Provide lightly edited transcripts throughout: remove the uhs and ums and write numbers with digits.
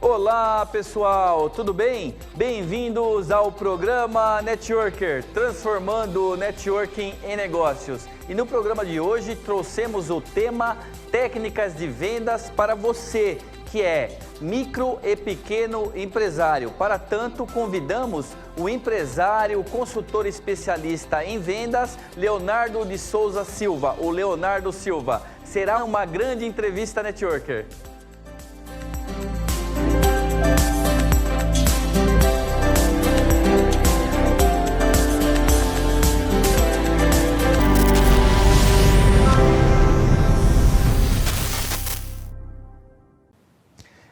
Olá pessoal, tudo bem? Bem-vindos ao programa Networker, transformando o networking em negócios. E no programa de hoje trouxemos o tema técnicas de vendas para você, que é micro e pequeno empresário. Para tanto, convidamos o empresário, o consultor especialista em vendas, Leonardo de Souza Silva, o Leonardo Silva. Será uma grande entrevista Networker.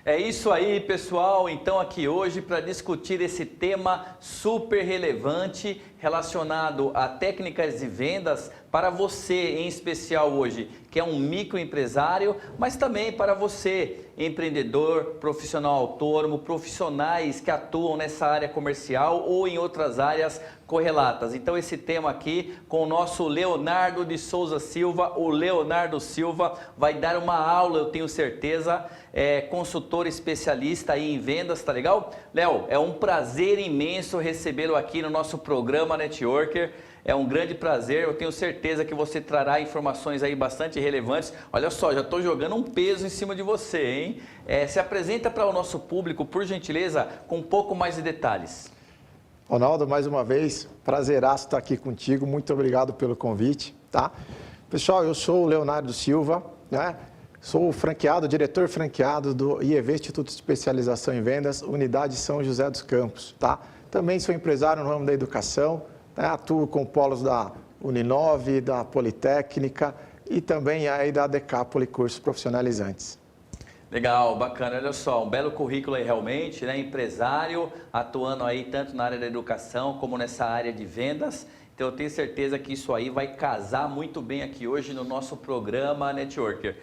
É isso aí, pessoal. Então aqui hoje para discutir esse tema super relevante relacionado a técnicas de vendas para você, em especial hoje, que é um microempresário, mas também para você, empreendedor, profissional autônomo, profissionais que atuam nessa área comercial ou em outras áreas correlatas. Então esse tema aqui com o nosso Leonardo de Souza Silva, o Leonardo Silva vai dar uma aula, eu tenho certeza, consultor especialista aí em vendas, tá legal? Léo, é um prazer imenso recebê-lo aqui no nosso programa Networker. É um grande prazer, eu tenho certeza que você trará informações aí bastante relevantes. Olha só, já estou jogando um peso em cima de você, hein? Se apresenta para o nosso público, por gentileza, com um pouco mais de detalhes. Ronaldo, mais uma vez, prazeraço estar aqui contigo, muito obrigado pelo convite, tá? Pessoal, eu sou o Leonardo Silva, né? Sou o franqueado, diretor franqueado do IEV, Instituto de Especialização em Vendas, Unidade São José dos Campos, tá? Também sou empresário no ramo da educação, né? Atuo com polos da Uninove, da Politécnica e também aí da Decápoli Cursos Profissionalizantes. Legal, bacana, olha só, um belo currículo aí realmente, né? Empresário, atuando aí tanto na área da educação como nessa área de vendas. Então eu tenho certeza que isso aí vai casar muito bem aqui hoje no nosso programa Networker.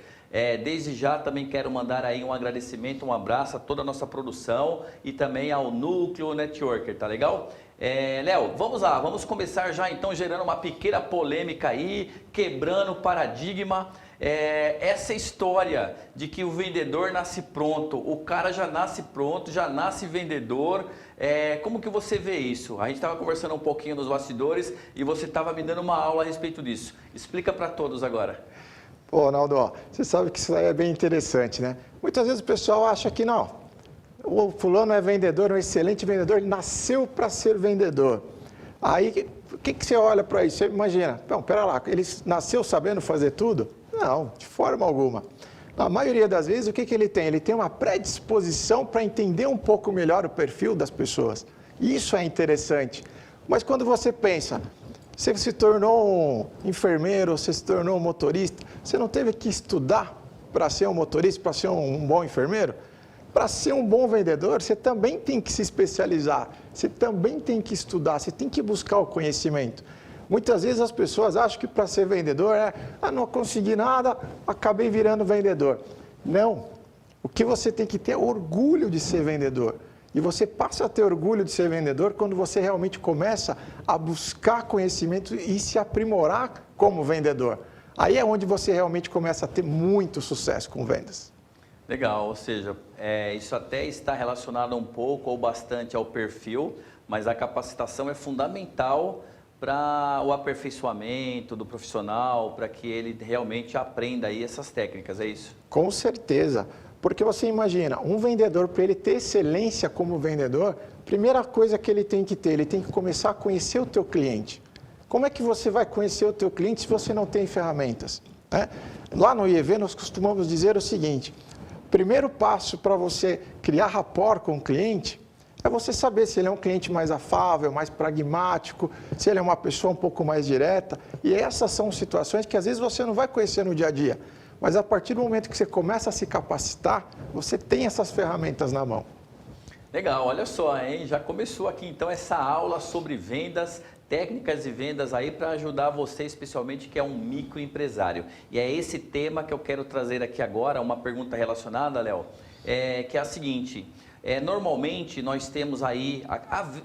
Desde já também quero mandar aí um agradecimento, um abraço a toda a nossa produção e também ao Núcleo Networker, tá legal? Léo, vamos lá, vamos começar já então gerando uma pequena polêmica aí, quebrando o paradigma. Essa história de que o vendedor nasce pronto, o cara já nasce pronto, já nasce vendedor, como que você vê isso? A gente estava conversando um pouquinho nos bastidores e você estava me dando uma aula a respeito disso. Explica para todos agora. Pô, Ronaldo, ó, você sabe que isso aí é bem interessante, né? Muitas vezes o pessoal acha que não, o fulano é vendedor, um excelente vendedor, ele nasceu para ser vendedor. Aí, o que você olha para isso? Você imagina, não, pera lá, ele nasceu sabendo fazer tudo? Não, de forma alguma. Na maioria das vezes, o que ele tem? Ele tem uma predisposição para entender um pouco melhor o perfil das pessoas. Isso é interessante. Mas quando você pensa, você se tornou um enfermeiro, você se tornou um motorista, você não teve que estudar para ser um motorista, para ser um bom enfermeiro? Para ser um bom vendedor, você também tem que se especializar, você também tem que estudar, você tem que buscar o conhecimento. Muitas vezes as pessoas acham que para ser vendedor não consegui nada, acabei virando vendedor. Não, o que você tem que ter é orgulho de ser vendedor. E você passa a ter orgulho de ser vendedor quando você realmente começa a buscar conhecimento e se aprimorar como vendedor. Aí é onde você realmente começa a ter muito sucesso com vendas. Legal, ou seja, isso até está relacionado um pouco ou bastante ao perfil, mas a capacitação é fundamental para o aperfeiçoamento do profissional, para que ele realmente aprenda aí essas técnicas, é isso? Com certeza. Porque você imagina, um vendedor, para ele ter excelência como vendedor, primeira coisa que ele tem que ter, ele tem que começar a conhecer o teu cliente. Como é que você vai conhecer o teu cliente se você não tem ferramentas? Lá no IEV nós costumamos dizer o seguinte, primeiro passo para você criar rapport com o cliente é você saber se ele é um cliente mais afável, mais pragmático, se ele é uma pessoa um pouco mais direta. E essas são situações que às vezes você não vai conhecer no dia a dia. Mas a partir do momento que você começa a se capacitar, você tem essas ferramentas na mão. Legal, olha só, hein? Já começou aqui então essa aula sobre vendas, técnicas de vendas aí para ajudar você, especialmente que é um microempresário. E é esse tema que eu quero trazer aqui agora, uma pergunta relacionada, Léo, que é a seguinte: Normalmente nós temos aí,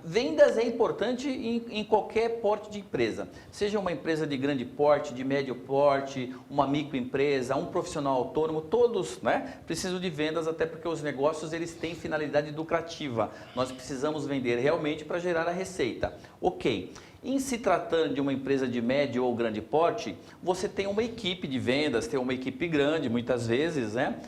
vendas é importante em qualquer porte de empresa, seja uma empresa de grande porte, de médio porte, uma microempresa, um profissional autônomo, todos, né, precisam de vendas, até porque os negócios eles têm finalidade lucrativa, nós precisamos vender realmente para gerar a receita. Ok. Em se tratando de uma empresa de médio ou grande porte, você tem uma equipe de vendas, tem uma equipe grande muitas vezes, né?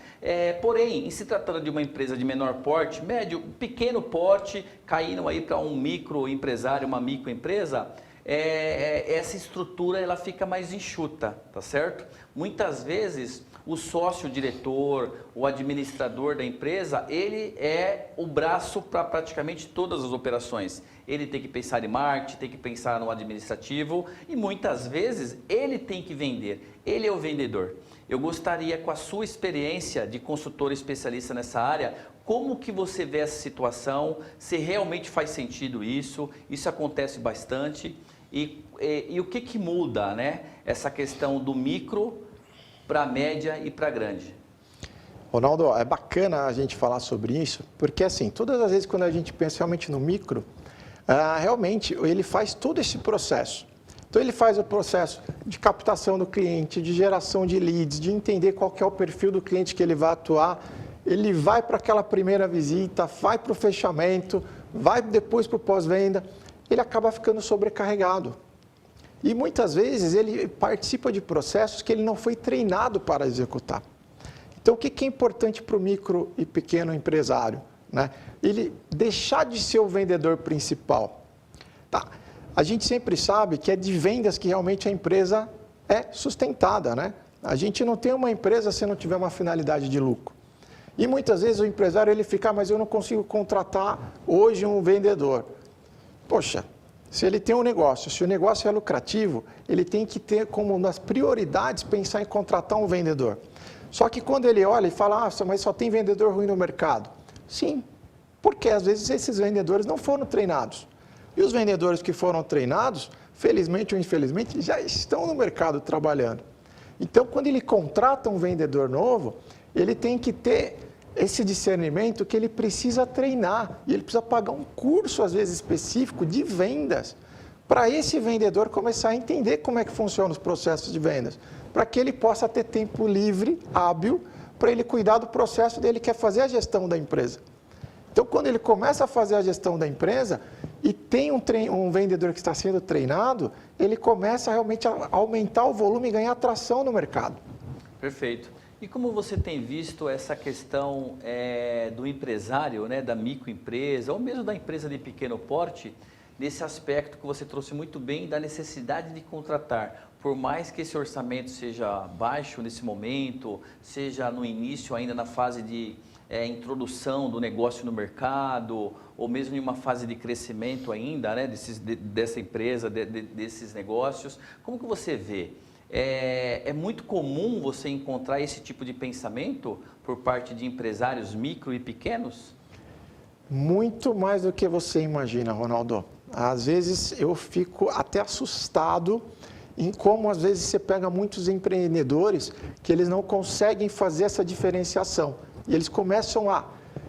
Porém, em se tratando de uma empresa de menor porte, médio, pequeno porte, caindo aí para um microempresário, uma microempresa, essa estrutura ela fica mais enxuta, tá certo? Muitas vezes o sócio, o diretor, o administrador da empresa, ele é o braço para praticamente todas as operações. Ele tem que pensar em marketing, tem que pensar no administrativo e muitas vezes ele tem que vender, ele é o vendedor. Eu gostaria, com a sua experiência de consultor especialista nessa área, como que você vê essa situação, se realmente faz sentido isso acontece bastante e o que muda, né? Essa questão do micro para a média e para a grande. Ronaldo, é bacana a gente falar sobre isso, porque assim, todas as vezes quando a gente pensa realmente no micro, realmente ele faz todo esse processo. Então ele faz o processo de captação do cliente, de geração de leads, de entender qual que é o perfil do cliente que ele vai atuar, ele vai para aquela primeira visita, vai para o fechamento, vai depois para o pós-venda, ele acaba ficando sobrecarregado. E muitas vezes ele participa de processos que ele não foi treinado para executar. Então, o que é importante para o micro e pequeno empresário? Né? Ele deixar de ser o vendedor principal. Tá. A gente sempre sabe que é de vendas que realmente a empresa é sustentada. Né? A gente não tem uma empresa se não tiver uma finalidade de lucro. E muitas vezes o empresário ele fica, mas eu não consigo contratar hoje um vendedor. Poxa, se ele tem um negócio, se o negócio é lucrativo, ele tem que ter como nas prioridades pensar em contratar um vendedor. Só que quando ele olha e fala, mas só tem vendedor ruim no mercado. Sim, porque às vezes esses vendedores não foram treinados. E os vendedores que foram treinados, felizmente ou infelizmente, já estão no mercado trabalhando. Então, quando ele contrata um vendedor novo, ele tem que ter esse discernimento que ele precisa treinar e ele precisa pagar um curso, às vezes, específico de vendas para esse vendedor começar a entender como é que funcionam os processos de vendas, para que ele possa ter tempo livre, hábil, para ele cuidar do processo dele, que é fazer a gestão da empresa. Então, quando ele começa a fazer a gestão da empresa e tem um vendedor que está sendo treinado, ele começa realmente a aumentar o volume e ganhar atração no mercado. Perfeito. E como você tem visto essa questão do empresário, né, da microempresa, ou mesmo da empresa de pequeno porte, nesse aspecto que você trouxe muito bem da necessidade de contratar, por mais que esse orçamento seja baixo nesse momento, seja no início ainda na fase de introdução do negócio no mercado, ou mesmo em uma fase de crescimento ainda, né, dessa empresa, desses negócios, como que você vê? É muito comum você encontrar esse tipo de pensamento por parte de empresários micro e pequenos? Muito mais do que você imagina, Ronaldo. Às vezes eu fico até assustado em como às vezes você pega muitos empreendedores que eles não conseguem fazer essa diferenciação. E eles começam a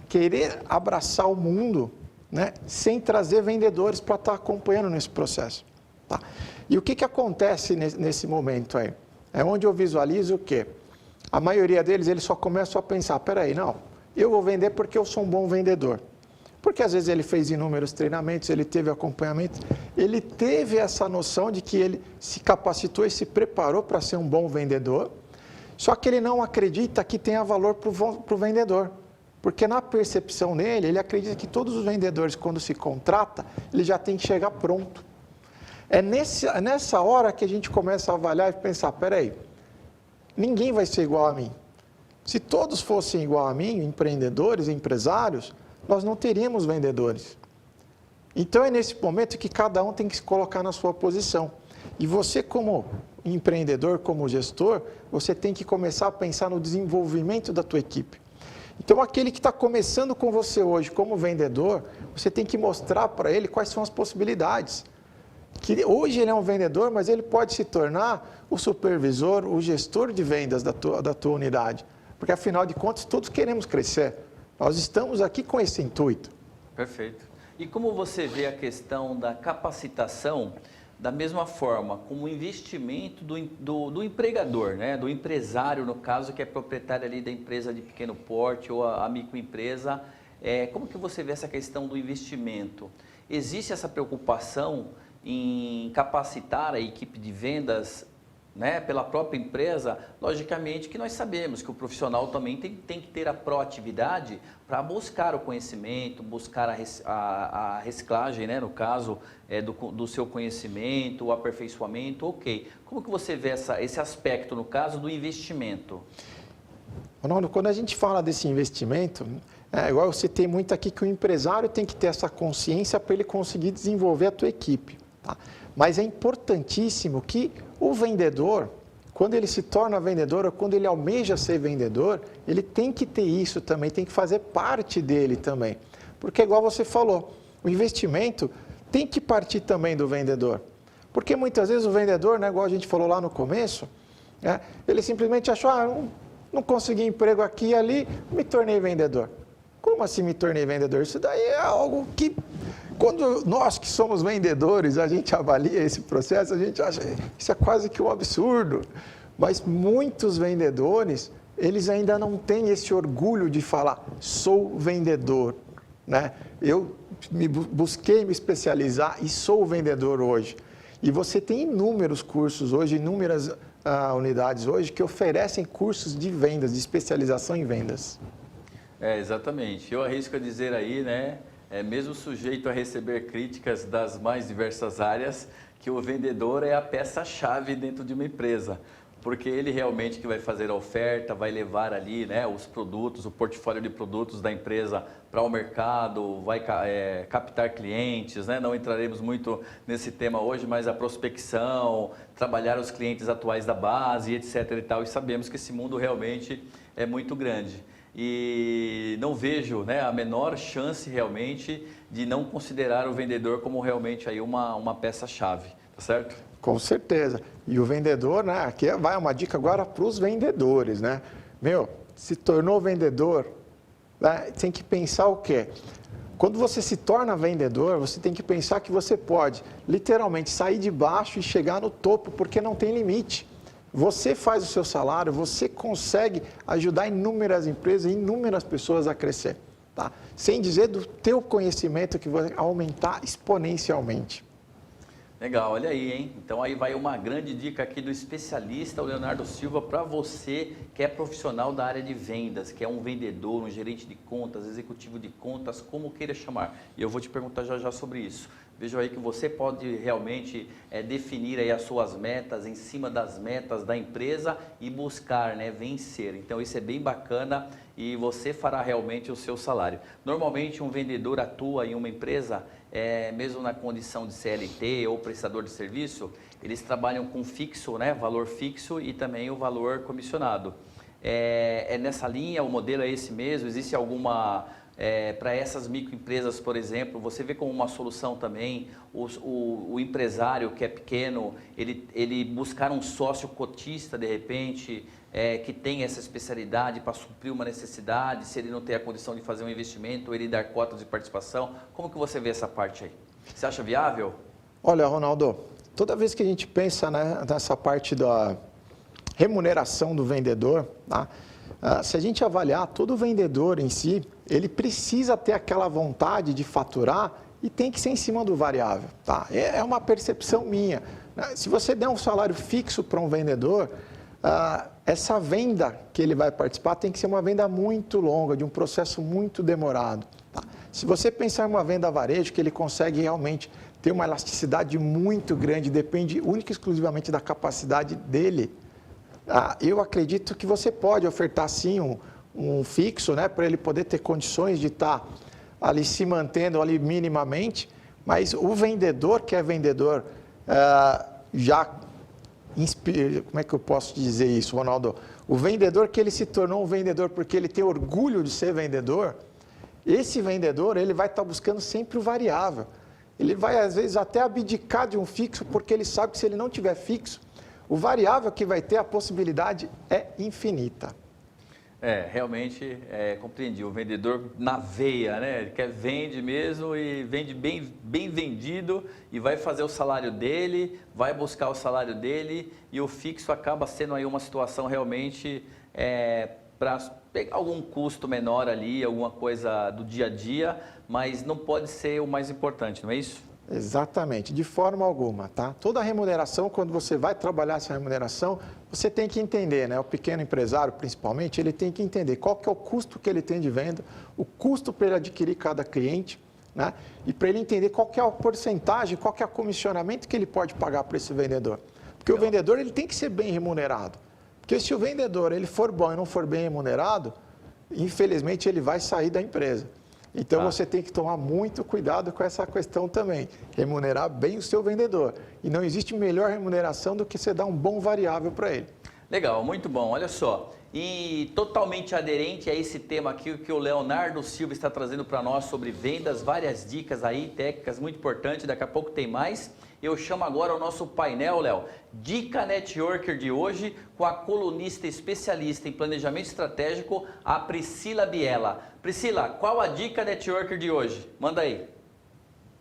querer abraçar o mundo, né, sem trazer vendedores para estar acompanhando nesse processo. Tá? E o que acontece nesse momento aí? É onde eu visualizo o quê? A maioria deles, eles só começam a pensar, peraí, não, eu vou vender porque eu sou um bom vendedor. Porque às vezes ele fez inúmeros treinamentos, ele teve acompanhamento, ele teve essa noção de que ele se capacitou e se preparou para ser um bom vendedor, só que ele não acredita que tenha valor para o vendedor. Porque na percepção dele, ele acredita que todos os vendedores, quando se contrata, ele já tem que chegar pronto. É nessa hora que a gente começa a avaliar e pensar, peraí, ninguém vai ser igual a mim. Se todos fossem igual a mim, empreendedores, empresários, nós não teríamos vendedores. Então é nesse momento que cada um tem que se colocar na sua posição. E você como empreendedor, como gestor, você tem que começar a pensar no desenvolvimento da tua equipe. Então aquele que está começando com você hoje como vendedor, você tem que mostrar para ele quais são as possibilidades. Que hoje ele é um vendedor, mas ele pode se tornar o supervisor, o gestor de vendas da tua unidade. Porque, afinal de contas, todos queremos crescer. Nós estamos aqui com esse intuito. Perfeito. E como você vê a questão da capacitação, da mesma forma como o investimento do empregador, né? Do empresário, no caso, que é proprietário ali da empresa de pequeno porte ou a microempresa, como que você vê essa questão do investimento? Existe essa preocupação em capacitar a equipe de vendas, né, pela própria empresa? Logicamente que nós sabemos que o profissional também tem que ter a proatividade para buscar o conhecimento, buscar a reciclagem, né, no caso do seu conhecimento, o aperfeiçoamento, ok. Como que você vê esse aspecto no caso do investimento? Ronaldo, quando a gente fala desse investimento, igual eu citei muito aqui que o empresário tem que ter essa consciência para ele conseguir desenvolver a tua equipe. Tá? Mas é importantíssimo que o vendedor, quando ele se torna vendedor ou quando ele almeja ser vendedor, ele tem que ter isso também, tem que fazer parte dele também. Porque igual você falou, o investimento tem que partir também do vendedor. Porque muitas vezes o vendedor, né, igual a gente falou lá no começo, ele simplesmente achou, não consegui emprego aqui e ali, me tornei vendedor. Como assim me tornei vendedor? Isso daí é algo que, quando nós que somos vendedores, a gente avalia esse processo, a gente acha isso é quase que um absurdo. Mas muitos vendedores, eles ainda não têm esse orgulho de falar, sou vendedor, né? Eu busquei me especializar e sou vendedor hoje. E você tem inúmeros cursos hoje, inúmeras unidades hoje que oferecem cursos de vendas, de especialização em vendas. Exatamente. Eu arrisco a dizer aí, né, mesmo sujeito a receber críticas das mais diversas áreas, que o vendedor é a peça-chave dentro de uma empresa. Porque ele realmente que vai fazer a oferta, vai levar ali, né, os produtos, o portfólio de produtos da empresa para o mercado, vai captar clientes, né? Não entraremos muito nesse tema hoje, mas a prospecção, trabalhar os clientes atuais da base, etc. e tal. E sabemos que esse mundo realmente é muito grande. E não vejo, né, a menor chance realmente de não considerar o vendedor como realmente aí uma peça-chave, tá certo? Com certeza. E o vendedor, né, aqui vai uma dica agora para os vendedores, né? Se tornou vendedor, né, tem que pensar o quê? Quando você se torna vendedor, você tem que pensar que você pode literalmente sair de baixo e chegar no topo, porque não tem limite. Você faz o seu salário, você consegue ajudar inúmeras empresas, inúmeras pessoas a crescer, tá? Sem dizer do teu conhecimento que vai aumentar exponencialmente. Legal, olha aí, hein? Então aí vai uma grande dica aqui do especialista, o Leonardo Silva, para você que é profissional da área de vendas, que é um vendedor, um gerente de contas, executivo de contas, como queira chamar. E eu vou te perguntar já sobre isso. Veja aí que você pode realmente definir aí as suas metas em cima das metas da empresa e buscar, né, vencer. Então isso é bem bacana e você fará realmente o seu salário. Normalmente um vendedor atua em uma empresa, mesmo na condição de CLT ou prestador de serviço, eles trabalham com fixo, né, valor fixo e também o valor comissionado. Nessa linha, o modelo é esse mesmo? Existe alguma... para essas microempresas, por exemplo, você vê como uma solução também o empresário que é pequeno, ele buscar um sócio cotista de repente, que tem essa especialidade para suprir uma necessidade, se ele não tem a condição de fazer um investimento, ele dar cotas de participação. Como que você vê essa parte aí? Você acha viável? Olha, Ronaldo, toda vez que a gente pensa, né, nessa parte da remuneração do vendedor, tá? Se a gente avaliar todo vendedor em si, ele precisa ter aquela vontade de faturar e tem que ser em cima do variável, tá? É uma percepção minha, né? Se você der um salário fixo para um vendedor, essa venda que ele vai participar tem que ser uma venda muito longa, de um processo muito demorado, tá? Se você pensar em uma venda a varejo, que ele consegue realmente ter uma elasticidade muito grande, depende única e exclusivamente da capacidade dele, eu acredito que você pode ofertar sim um fixo, né, para ele poder ter condições de estar ali se mantendo ali minimamente, mas o vendedor que é vendedor como é que eu posso dizer isso, Ronaldo? O vendedor que ele se tornou um vendedor porque ele tem orgulho de ser vendedor, esse vendedor ele vai estar buscando sempre o variável. Ele vai às vezes até abdicar de um fixo porque ele sabe que se ele não tiver fixo, o variável que vai ter, a possibilidade é infinita. Realmente compreendi. O vendedor na veia, né? Ele vende mesmo e vende bem vendido e vai fazer o salário dele, vai buscar o salário dele e o fixo acaba sendo aí uma situação realmente para pegar algum custo menor ali, alguma coisa do dia a dia, mas não pode ser o mais importante, não é isso? Exatamente, de forma alguma, tá? Toda remuneração, quando você vai trabalhar essa remuneração, você tem que entender, né? O pequeno empresário, principalmente, ele tem que entender qual que é o custo que ele tem de venda, o custo para ele adquirir cada cliente, né? E para ele entender qual que é a porcentagem, qual que é o comissionamento que ele pode pagar para esse vendedor. Porque o vendedor, ele tem que ser bem remunerado. Porque se o vendedor ele for bom e não for bem remunerado, infelizmente ele vai sair da empresa. Então, você tem que tomar muito cuidado com essa questão também, remunerar bem o seu vendedor. E não existe melhor remuneração do que você dar um bom variável para ele. Legal, muito bom. Olha só, e totalmente aderente a esse tema aqui que o Leonardo Silva está trazendo para nós sobre vendas, várias dicas aí, técnicas muito importantes, daqui a pouco tem mais. Eu chamo agora o nosso painel, Léo, Dica Networker de hoje, com a colunista especialista em planejamento estratégico, a Priscila Biela. Priscila, qual a Dica Networker de hoje? Manda aí.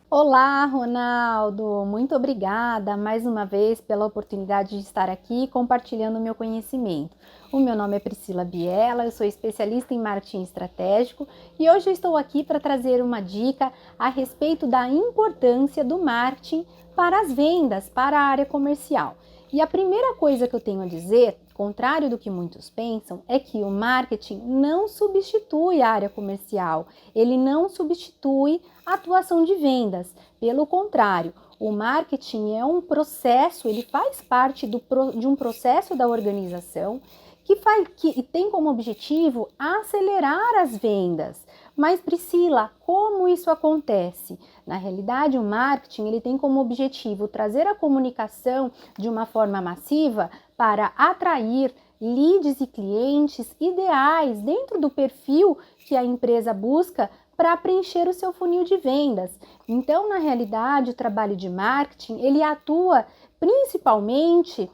Olá, Ronaldo! Muito obrigada mais uma vez pela oportunidade de estar aqui compartilhando o meu conhecimento. O meu nome é Priscila Biela, eu sou especialista em marketing estratégico e hoje eu estou aqui para trazer uma dica a respeito da importância do marketing para as vendas, para a área comercial. E a primeira coisa que eu tenho a dizer, contrário do que muitos pensam, é que o marketing não substitui a área comercial, ele não substitui a atuação de vendas. Pelo contrário, o marketing é um processo, ele faz parte de um processo da organização que tem como objetivo acelerar as vendas. Mas Priscila, como isso acontece? Na realidade, o marketing ele tem como objetivo trazer a comunicação de uma forma massiva para atrair leads e clientes ideais dentro do perfil que a empresa busca para preencher o seu funil de vendas. Então, na realidade, o trabalho de marketing ele atua principalmente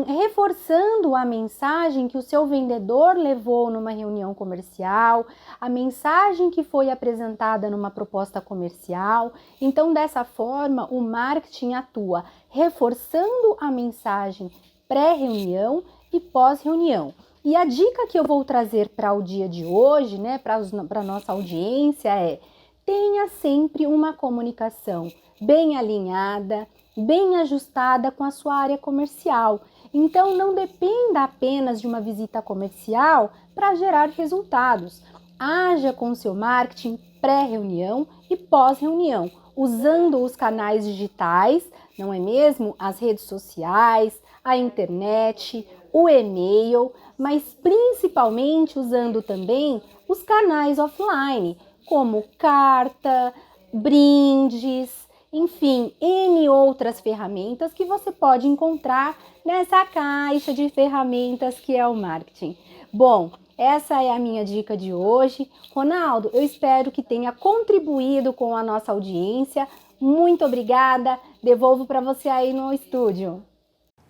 reforçando a mensagem que o seu vendedor levou numa reunião comercial, a mensagem que foi apresentada numa proposta comercial. Então, dessa forma, o marketing atua reforçando a mensagem pré-reunião e pós-reunião. E a dica que eu vou trazer para o dia de hoje, né, para a nossa audiência é: tenha sempre uma comunicação bem alinhada, bem ajustada com a sua área comercial. Então, não dependa apenas de uma visita comercial para gerar resultados. Haja com o seu marketing pré-reunião e pós-reunião, usando os canais digitais, não é mesmo? As redes sociais, a internet, o e-mail, mas principalmente usando também os canais offline, como carta, brindes, enfim, N outras ferramentas que você pode encontrar nessa caixa de ferramentas que é o marketing. Bom, essa é a minha dica de hoje. Ronaldo, eu espero que tenha contribuído com a nossa audiência. Muito obrigada. Devolvo para você aí no estúdio.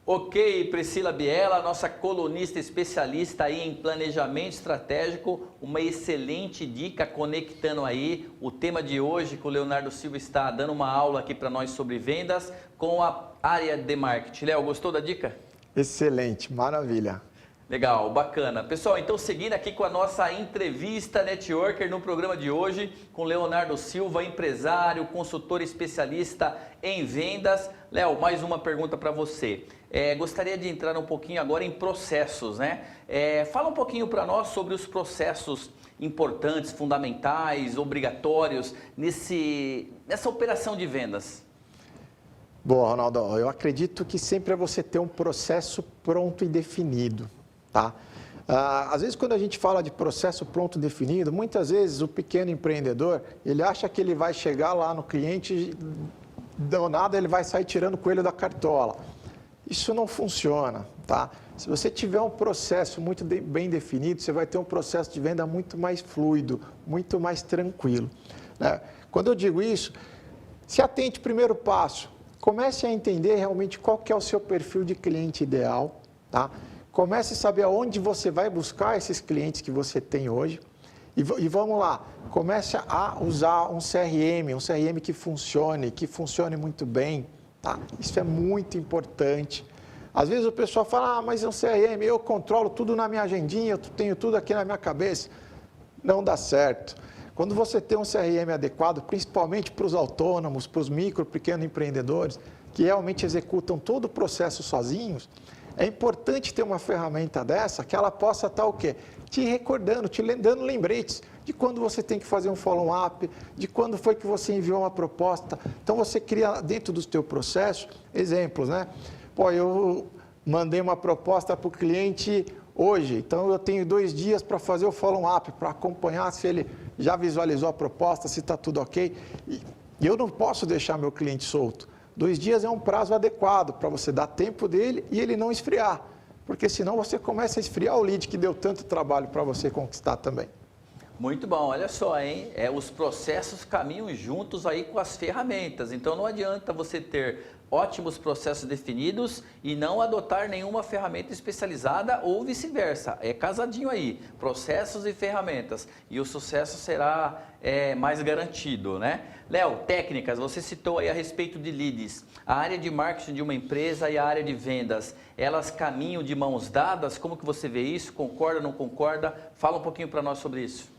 Ok, Priscila Biela, nossa colunista especialista aí em planejamento estratégico, uma excelente dica conectando aí o tema de hoje que o Leonardo Silva está dando uma aula aqui para nós sobre vendas com a área de marketing. Léo, gostou da dica? Excelente, maravilha. Legal, bacana. Pessoal, então seguindo aqui com a nossa entrevista networker no programa de hoje, com Leonardo Silva, empresário, consultor especialista em vendas. Léo, mais uma pergunta para você. Gostaria de entrar um pouquinho agora em processos, né? Fala um pouquinho para nós sobre os processos importantes, fundamentais, obrigatórios nessa operação de vendas. Bom, Ronaldo, eu acredito que sempre é você ter um processo pronto e definido. Tá? Às vezes, quando a gente fala de processo pronto definido, muitas vezes o pequeno empreendedor, ele acha que ele vai chegar lá no cliente, do nada ele vai sair tirando o coelho da cartola. Isso não funciona, tá? Se você tiver um processo muito bem definido, você vai ter um processo de venda muito mais fluido, muito mais tranquilo, né? Quando eu digo isso, se atente primeiro passo, comece a entender realmente qual que é o seu perfil de cliente ideal, tá? Comece a saber aonde você vai buscar esses clientes que você tem hoje. E vamos lá, comece a usar um CRM que funcione muito bem. Tá? Isso é muito importante. Às vezes o pessoal fala, mas é um CRM, eu controlo tudo na minha agendinha, eu tenho tudo aqui na minha cabeça. Não dá certo. Quando você tem um CRM adequado, principalmente para os autônomos, para os micro, pequenos empreendedores, que realmente executam todo o processo sozinhos, é importante ter uma ferramenta dessa que ela possa estar o quê? Te recordando, te dando lembretes de quando você tem que fazer um follow-up, de quando foi que você enviou uma proposta. Então, você cria dentro do seu processo exemplos, né? Pô, eu mandei uma proposta para o cliente hoje, então eu tenho 2 dias para fazer o follow-up, para acompanhar se ele já visualizou a proposta, se está tudo ok. E eu não posso deixar meu cliente solto. 2 dias é um prazo adequado para você dar tempo dele e ele não esfriar, porque senão você começa a esfriar o lead que deu tanto trabalho para você conquistar também. Muito bom, olha só, hein? Os processos caminham juntos aí com as ferramentas, então não adianta você ter ótimos processos definidos e não adotar nenhuma ferramenta especializada ou vice-versa. É casadinho aí, processos e ferramentas, e o sucesso será mais garantido, né? Léo, técnicas, você citou aí a respeito de leads. A área de marketing de uma empresa e a área de vendas, elas caminham de mãos dadas? Como que você vê isso? Concorda, não concorda? Fala um pouquinho para nós sobre isso.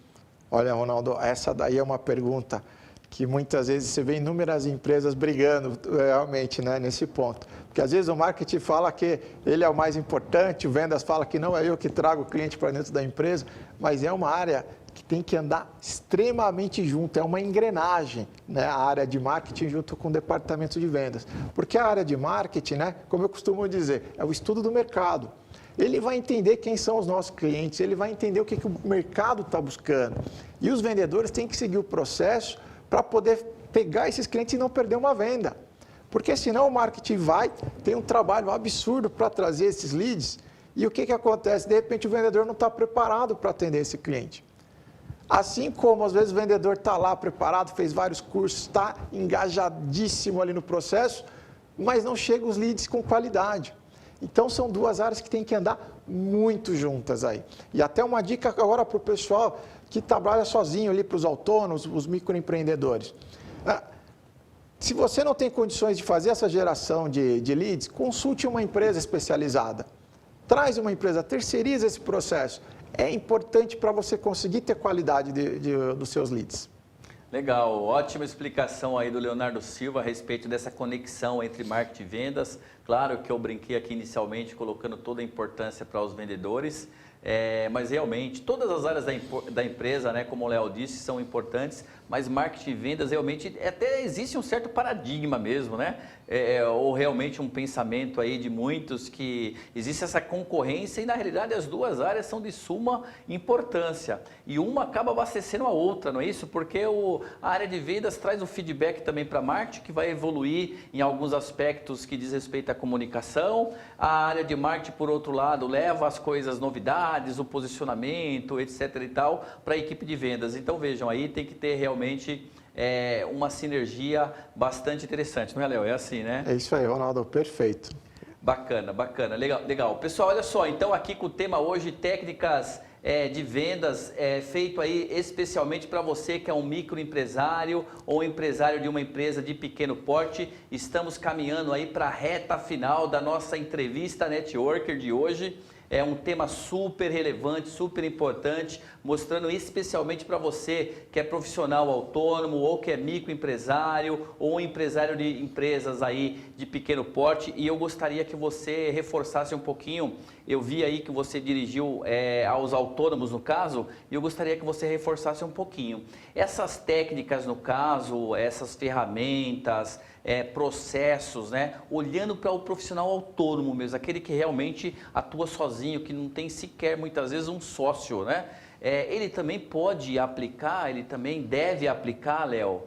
Olha, Ronaldo, essa daí é uma pergunta que muitas vezes você vê inúmeras empresas brigando realmente, né, nesse ponto. Porque às vezes o marketing fala que ele é o mais importante, o vendas fala que não é eu que trago o cliente para dentro da empresa, mas é uma área que tem que andar extremamente junto, é uma engrenagem, né, a área de marketing junto com o departamento de vendas. Porque a área de marketing, né, como eu costumo dizer, é o estudo do mercado. Ele vai entender quem são os nossos clientes, ele vai entender o que o mercado está buscando. E os vendedores têm que seguir o processo para poder pegar esses clientes e não perder uma venda. Porque senão o marketing tem um trabalho absurdo para trazer esses leads e o que acontece? De repente o vendedor não está preparado para atender esse cliente. Assim como às vezes o vendedor está lá preparado, fez vários cursos, está engajadíssimo ali no processo, mas não chega os leads com qualidade. Então, são 2 áreas que têm que andar muito juntas aí. E até uma dica agora para o pessoal que trabalha sozinho ali, para os autônomos, os microempreendedores. Se você não tem condições de fazer essa geração de leads, consulte uma empresa especializada. Traz uma empresa, terceiriza esse processo. É importante para você conseguir ter qualidade dos seus leads. Legal, ótima explicação aí do Leonardo Silva a respeito dessa conexão entre marketing e vendas. Claro que eu brinquei aqui inicialmente colocando toda a importância para os vendedores, mas realmente todas as áreas da empresa, né, como o Léo disse, são importantes, mas marketing e vendas realmente até existe um certo paradigma mesmo, né? Ou realmente um pensamento aí de muitos que existe essa concorrência e na realidade as 2 áreas são de suma importância e uma acaba abastecendo a outra, não é isso? Porque a área de vendas traz o feedback também para marketing que vai evoluir em alguns aspectos que diz respeito à comunicação, a área de marketing por outro lado leva as coisas, novidades, o posicionamento, etc e tal para a equipe de vendas. Então vejam, aí tem que ter realmente uma sinergia bastante interessante, não é, Léo? É assim, né? É isso aí, Ronaldo, perfeito. Bacana, bacana, legal. Pessoal, olha só, então aqui com o tema hoje, técnicas de vendas, feito aí especialmente para você que é um microempresário ou empresário de uma empresa de pequeno porte. Estamos caminhando aí para a reta final da nossa entrevista Networker de hoje. É um tema super relevante, super importante, mostrando especialmente para você que é profissional autônomo ou que é microempresário ou empresário de empresas aí de pequeno porte. E eu gostaria que você reforçasse um pouquinho, eu vi aí que você dirigiu aos autônomos no caso, e eu gostaria que você reforçasse um pouquinho. Essas técnicas no caso, essas ferramentas, processos, né? Olhando para o profissional autônomo mesmo, aquele que realmente atua sozinho, que não tem sequer muitas vezes um sócio, né? Ele também pode aplicar, ele também deve aplicar, Léo?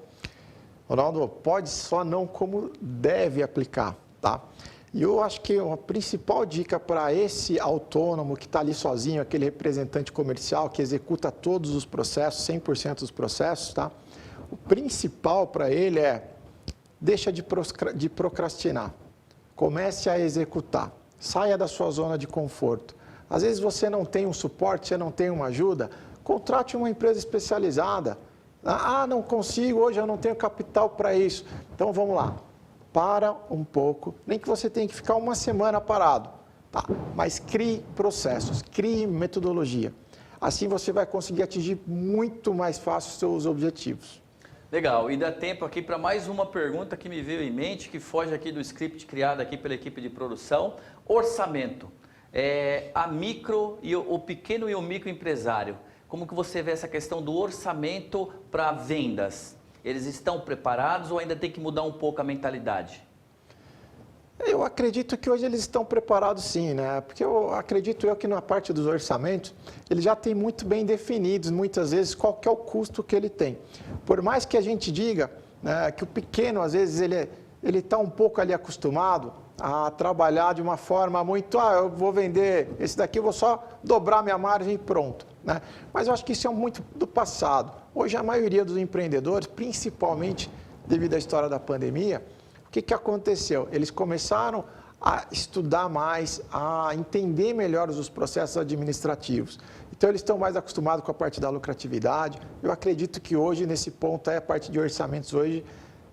Ronaldo, pode só não como deve aplicar, tá? E eu acho que a principal dica para esse autônomo que está ali sozinho, aquele representante comercial que executa todos os processos, 100% dos processos, tá? O principal para ele deixa de procrastinar, comece a executar. Saia da sua zona de conforto. Às vezes você não tem um suporte, você não tem uma ajuda, contrate uma empresa especializada. Ah, não consigo, hoje eu não tenho capital para isso. Então vamos lá, para um pouco, nem que você tenha que ficar uma semana parado, tá? Mas crie processos, crie metodologia. Assim você vai conseguir atingir muito mais fácil os seus objetivos. Legal, e dá tempo aqui para mais uma pergunta que me veio em mente, que foge aqui do script criado aqui pela equipe de produção. Orçamento. A micro e o pequeno e o microempresário, como que você vê essa questão do orçamento para vendas? Eles estão preparados ou ainda tem que mudar um pouco a mentalidade? Eu acredito que hoje eles estão preparados sim, né? Porque eu acredito que na parte dos orçamentos, eles já têm muito bem definidos, muitas vezes, qual que é o custo que ele tem. Por mais que a gente diga, né, que o pequeno, às vezes, ele está um pouco ali acostumado a trabalhar de uma forma muito, eu vou vender esse daqui, eu vou só dobrar minha margem e pronto, né? Mas eu acho que isso é muito do passado. Hoje a maioria dos empreendedores, principalmente devido à história da pandemia, o que aconteceu? Eles começaram a estudar mais, a entender melhor os processos administrativos. Então eles estão mais acostumados com a parte da lucratividade. Eu acredito que hoje, nesse ponto, a parte de orçamentos hoje,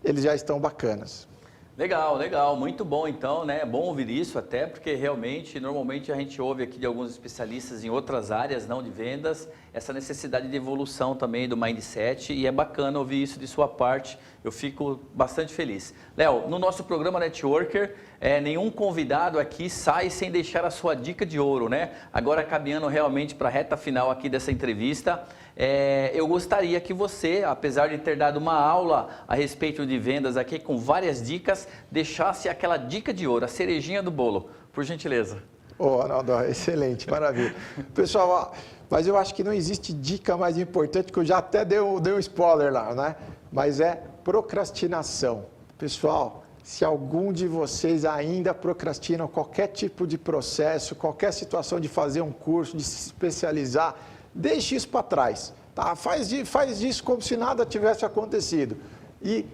eles já estão bacanas. Legal, legal, muito bom então, né? É bom ouvir isso até, porque realmente, normalmente a gente ouve aqui de alguns especialistas em outras áreas, não de vendas, essa necessidade de evolução também do mindset, e é bacana ouvir isso de sua parte, eu fico bastante feliz. Léo, no nosso programa Networker, nenhum convidado aqui sai sem deixar a sua dica de ouro, né? Agora caminhando realmente para a reta final aqui dessa entrevista, eu gostaria que você, apesar de ter dado uma aula a respeito de vendas aqui com várias dicas, deixasse aquela dica de ouro, a cerejinha do bolo, por gentileza. Ronaldo, excelente, maravilha. Pessoal, mas eu acho que não existe dica mais importante, que eu já até dei um spoiler lá, né? Mas é procrastinação. Pessoal, se algum de vocês ainda procrastinam qualquer tipo de processo, qualquer situação de fazer um curso, de se especializar, deixe isso para trás, tá? Faz isso como se nada tivesse acontecido e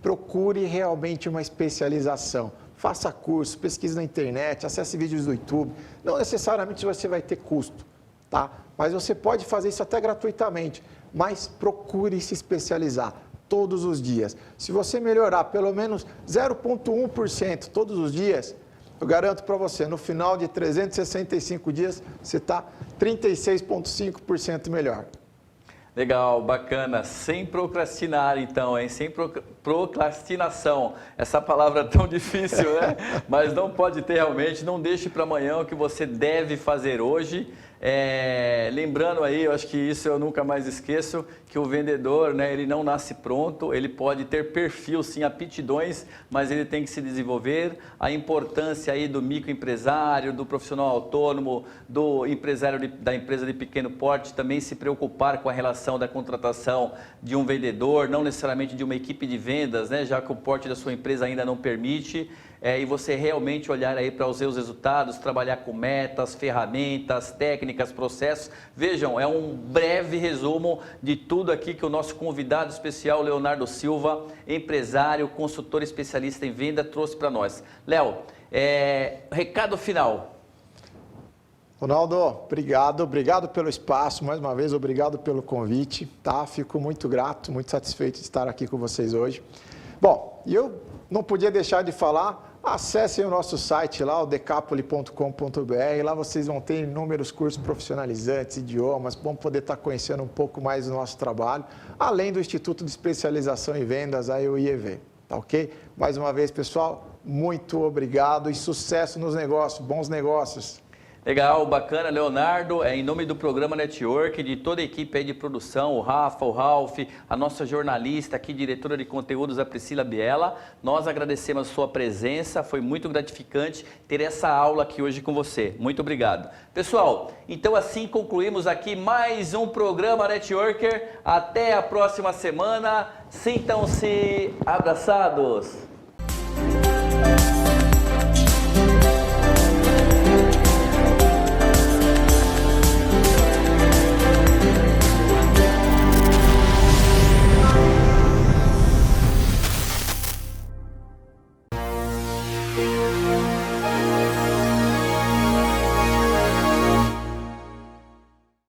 procure realmente uma especialização. Faça curso, pesquise na internet, acesse vídeos do YouTube. Não necessariamente você vai ter custo, tá? Mas você pode fazer isso até gratuitamente, mas procure se especializar todos os dias. Se você melhorar pelo menos 0,1% todos os dias, eu garanto para você, no final de 365 dias, você está 36,5% melhor. Legal, bacana. Sem procrastinar, então, hein? Sem procrastinação. Essa palavra é tão difícil, né? Mas não pode ter realmente. Não deixe para amanhã o que você deve fazer hoje. Lembrando aí, eu acho que isso eu nunca mais esqueço, que o vendedor, né, ele não nasce pronto, ele pode ter perfil, sim, aptidões, mas ele tem que se desenvolver. A importância aí do microempresário, do profissional autônomo, do empresário da empresa de pequeno porte, também se preocupar com a relação da contratação de um vendedor, não necessariamente de uma equipe de vendas, né, já que o porte da sua empresa ainda não permite. E você realmente olhar aí para os seus resultados, trabalhar com metas, ferramentas, técnicas, processos. Vejam, é um breve resumo de tudo aqui que o nosso convidado especial, Leonardo Silva, empresário, consultor especialista em venda, trouxe para nós. Léo, recado final. Ronaldo, obrigado pelo espaço, mais uma vez, obrigado pelo convite, tá? Fico muito grato, muito satisfeito de estar aqui com vocês hoje. Bom, e eu não podia deixar de falar, acessem o nosso site lá, o decapoli.com.br, lá vocês vão ter inúmeros cursos profissionalizantes, idiomas, vão poder estar conhecendo um pouco mais do nosso trabalho, além do Instituto de Especialização em Vendas, aí o IEV, tá ok? Mais uma vez, pessoal, muito obrigado e sucesso nos negócios, bons negócios. Legal, bacana, Leonardo, em nome do programa Network, de toda a equipe aí de produção, o Rafa, o Ralf, a nossa jornalista aqui, diretora de conteúdos, a Priscila Biela, nós agradecemos a sua presença, foi muito gratificante ter essa aula aqui hoje com você, muito obrigado. Pessoal, então assim concluímos aqui mais um programa Networker, até a próxima semana, sintam-se abraçados.